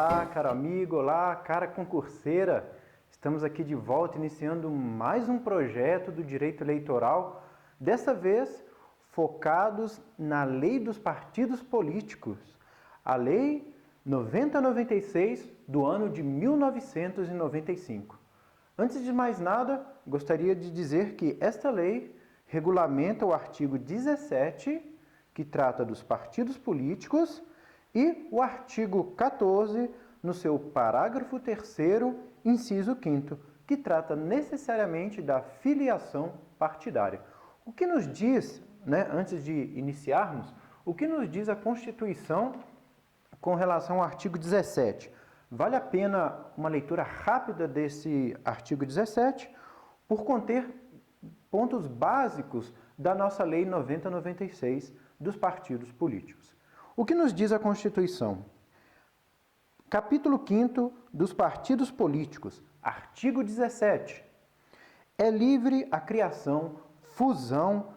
Olá, caro amigo, olá, cara concurseira. Estamos aqui de volta iniciando mais um projeto do direito eleitoral, dessa vez focados na lei dos partidos políticos, a lei 9096 do ano de 1995. Antes de mais nada, gostaria de dizer que esta lei regulamenta o artigo 17, que trata dos partidos políticos, e o artigo 14, no seu parágrafo 3º, inciso 5º, que trata necessariamente da filiação partidária. O que nos diz, antes de iniciarmos, o que nos diz a Constituição com relação ao artigo 17? Vale a pena uma leitura rápida desse artigo 17, por conter pontos básicos da nossa Lei 9096 dos partidos políticos. O que nos diz a Constituição? Capítulo 5º dos partidos políticos, artigo 17. É livre a criação, fusão,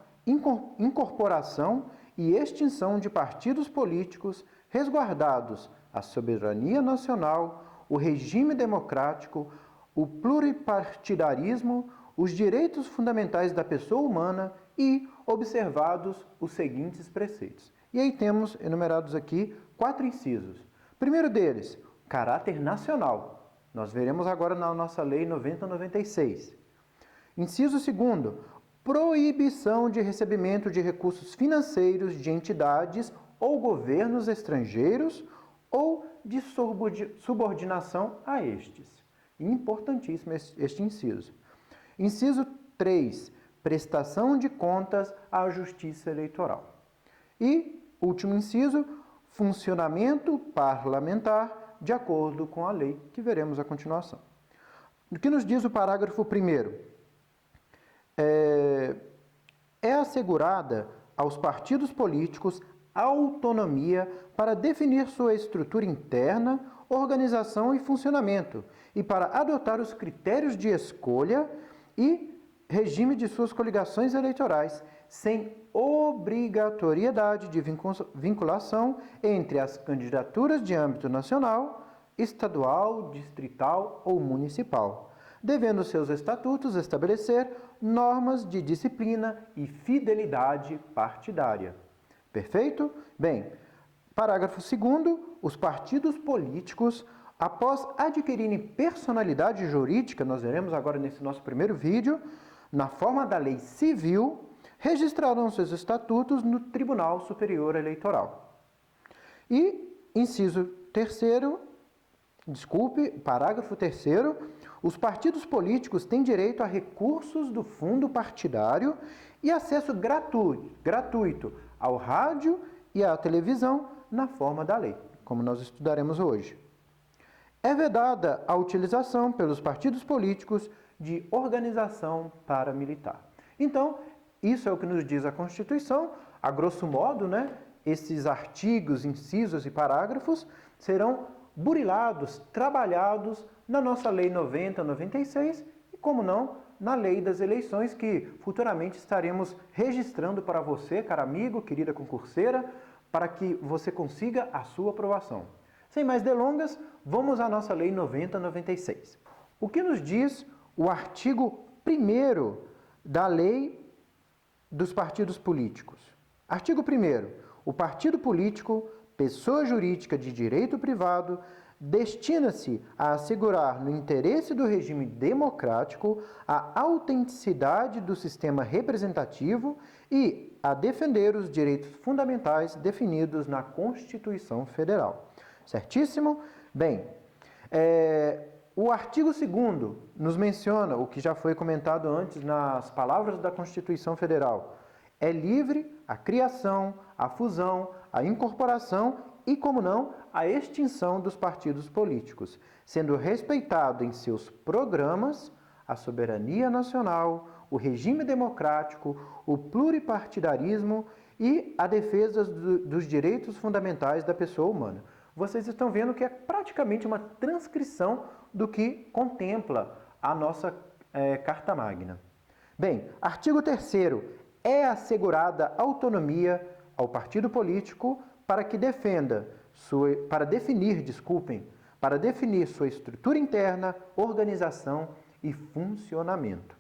incorporação e extinção de partidos políticos, resguardados a soberania nacional, o regime democrático, o pluripartidarismo, os direitos fundamentais da pessoa humana e observados os seguintes preceitos. E aí temos enumerados aqui 4 incisos. Primeiro deles, caráter nacional. Nós veremos agora na nossa Lei 9096. Inciso 2º, proibição de recebimento de recursos financeiros de entidades ou governos estrangeiros ou de subordinação a estes. Importantíssimo este inciso. Inciso 3, prestação de contas à Justiça Eleitoral. E, último inciso, funcionamento parlamentar de acordo com a lei, que veremos a continuação. O que nos diz o parágrafo 1º? É assegurada aos partidos políticos autonomia para definir sua estrutura interna, organização e funcionamento, e para adotar os critérios de escolha e regime de suas coligações eleitorais, sem obrigatoriedade de vinculação entre as candidaturas de âmbito nacional, estadual, distrital ou municipal, devendo seus estatutos estabelecer normas de disciplina e fidelidade partidária. Perfeito? Bem, parágrafo 2º, os partidos políticos, após adquirirem personalidade jurídica, nós veremos agora nesse nosso primeiro vídeo, na forma da lei civil, registrarão seus estatutos no Tribunal Superior Eleitoral. E, parágrafo 3º, os partidos políticos têm direito a recursos do fundo partidário e acesso gratuito ao rádio e à televisão na forma da lei, como nós estudaremos hoje. É vedada a utilização pelos partidos políticos de organização paramilitar. Então, isso é o que nos diz a Constituição. A grosso modo, esses artigos, incisos e parágrafos serão burilados, trabalhados na nossa Lei 9096 e, como não, na Lei das Eleições, que futuramente estaremos registrando para você, caro amigo, querida concurseira, para que você consiga a sua aprovação. Sem mais delongas, vamos à nossa Lei 9096. O que nos diz o artigo 1º da Lei dos Partidos Políticos? Artigo 1º. O partido político, pessoa jurídica de direito privado, destina-se a assegurar, no interesse do regime democrático, a autenticidade do sistema representativo e a defender os direitos fundamentais definidos na Constituição Federal. Certíssimo? Bem, o artigo 2º nos menciona o que já foi comentado antes nas palavras da Constituição Federal. É livre a criação, a fusão, a incorporação e, como não, a extinção dos partidos políticos, sendo respeitado em seus programas a soberania nacional, o regime democrático, o pluripartidarismo e a defesa dos direitos fundamentais da pessoa humana. Vocês estão vendo que é praticamente uma transcrição do que contempla a nossa Carta Magna. Bem, artigo 3º. É assegurada autonomia ao partido político para definir para definir sua estrutura interna, organização e funcionamento.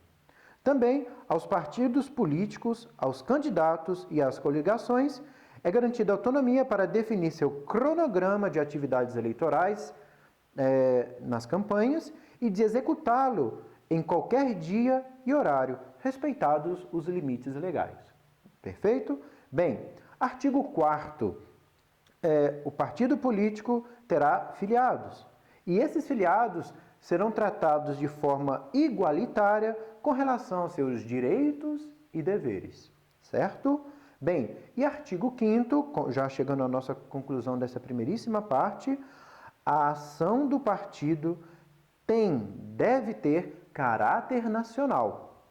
Também aos partidos políticos, aos candidatos e às coligações é garantida autonomia para definir seu cronograma de atividades eleitorais nas campanhas e de executá-lo em qualquer dia e horário, respeitados os limites legais. Perfeito? Bem, artigo 4º. O partido político terá filiados, e esses filiados serão tratados de forma igualitária com relação aos seus direitos e deveres, certo? Bem, e artigo 5º, já chegando à nossa conclusão dessa primeiríssima parte, a ação do partido deve ter caráter nacional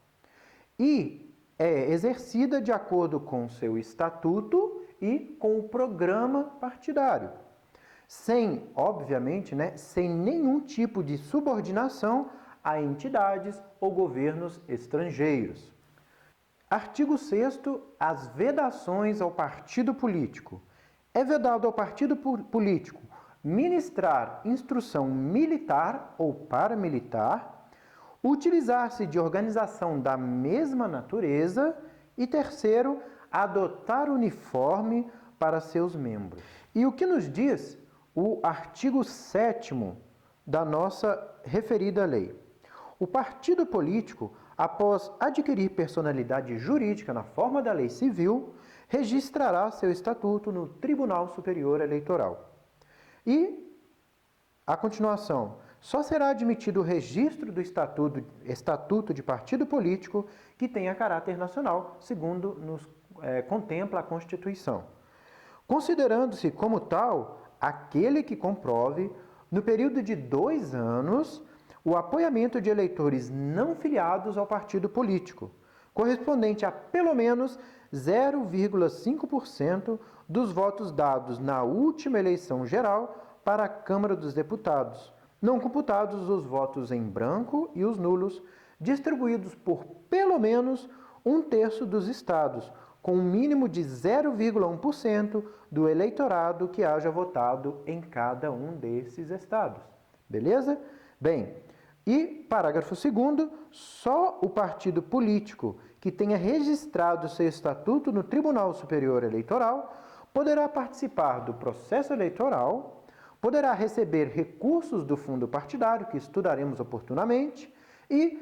e é exercida de acordo com seu estatuto e com o programa partidário, sem, obviamente, sem nenhum tipo de subordinação a entidades ou governos estrangeiros. Artigo 6º, as vedações ao partido político. É vedado ao partido político ministrar instrução militar ou paramilitar, utilizar-se de organização da mesma natureza e, terceiro, adotar uniforme para seus membros. E o que nos diz o artigo 7º da nossa referida lei? O partido político, após adquirir personalidade jurídica na forma da lei civil, registrará seu estatuto no Tribunal Superior Eleitoral. E, a continuação, só será admitido o registro do estatuto de partido político que tenha caráter nacional, segundo nos contempla a Constituição, considerando-se como tal aquele que comprove, no período de 2 anos, o apoiamento de eleitores não filiados ao partido político, correspondente a pelo menos 0,5% dos votos dados na última eleição geral para a Câmara dos Deputados, não computados os votos em branco e os nulos, distribuídos por pelo menos 1/3 dos estados, com um mínimo de 0,1% do eleitorado que haja votado em cada um desses estados. Beleza? Bem, e parágrafo 2º, só o partido político que tenha registrado seu estatuto no Tribunal Superior Eleitoral poderá participar do processo eleitoral, poderá receber recursos do fundo partidário, que estudaremos oportunamente, e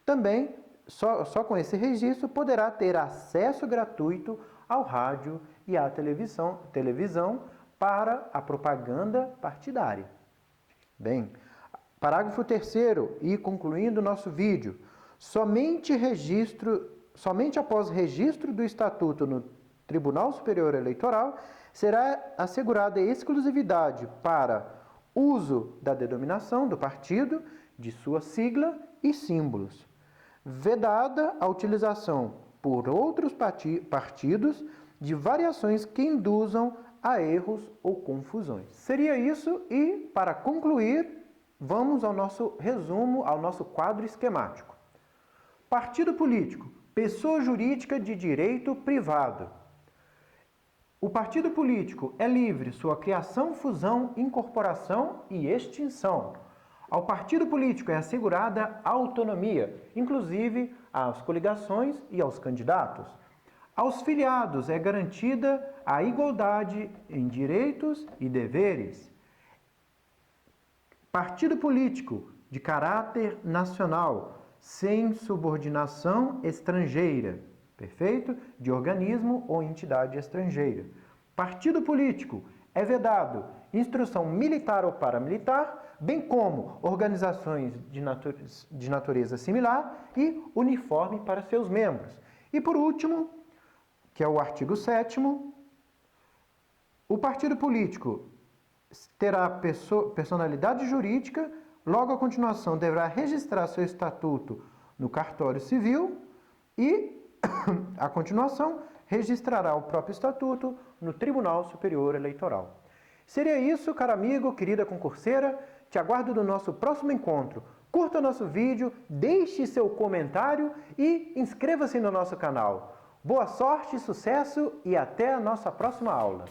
também, só com esse registro, poderá ter acesso gratuito ao rádio e à televisão para a propaganda partidária. Bem, parágrafo 3º, e concluindo o nosso vídeo, somente após registro do estatuto no Tribunal Superior Eleitoral será assegurada exclusividade para uso da denominação do partido, de sua sigla e símbolos, vedada a utilização por outros partidos de variações que induzam a erros ou confusões. Seria isso, e para concluir, vamos ao nosso resumo, ao nosso quadro esquemático. Partido político, pessoa jurídica de direito privado. O partido político é livre sua criação, fusão, incorporação e extinção. Ao partido político é assegurada autonomia, inclusive às coligações e aos candidatos. Aos filiados é garantida a igualdade em direitos e deveres. Partido político de caráter nacional, sem subordinação estrangeira, perfeito? De organismo ou entidade estrangeira. Partido político é vedado instrução militar ou paramilitar, bem como organizações de natureza similar e uniforme para seus membros. E por último, que é o artigo 7º, o partido político terá personalidade jurídica, logo a continuação deverá registrar seu estatuto no cartório civil e, a continuação, registrará o próprio estatuto no Tribunal Superior Eleitoral. Seria isso, caro amigo, querida concurseira. Te aguardo no nosso próximo encontro. Curta nosso vídeo, deixe seu comentário e inscreva-se no nosso canal. Boa sorte, sucesso e até a nossa próxima aula.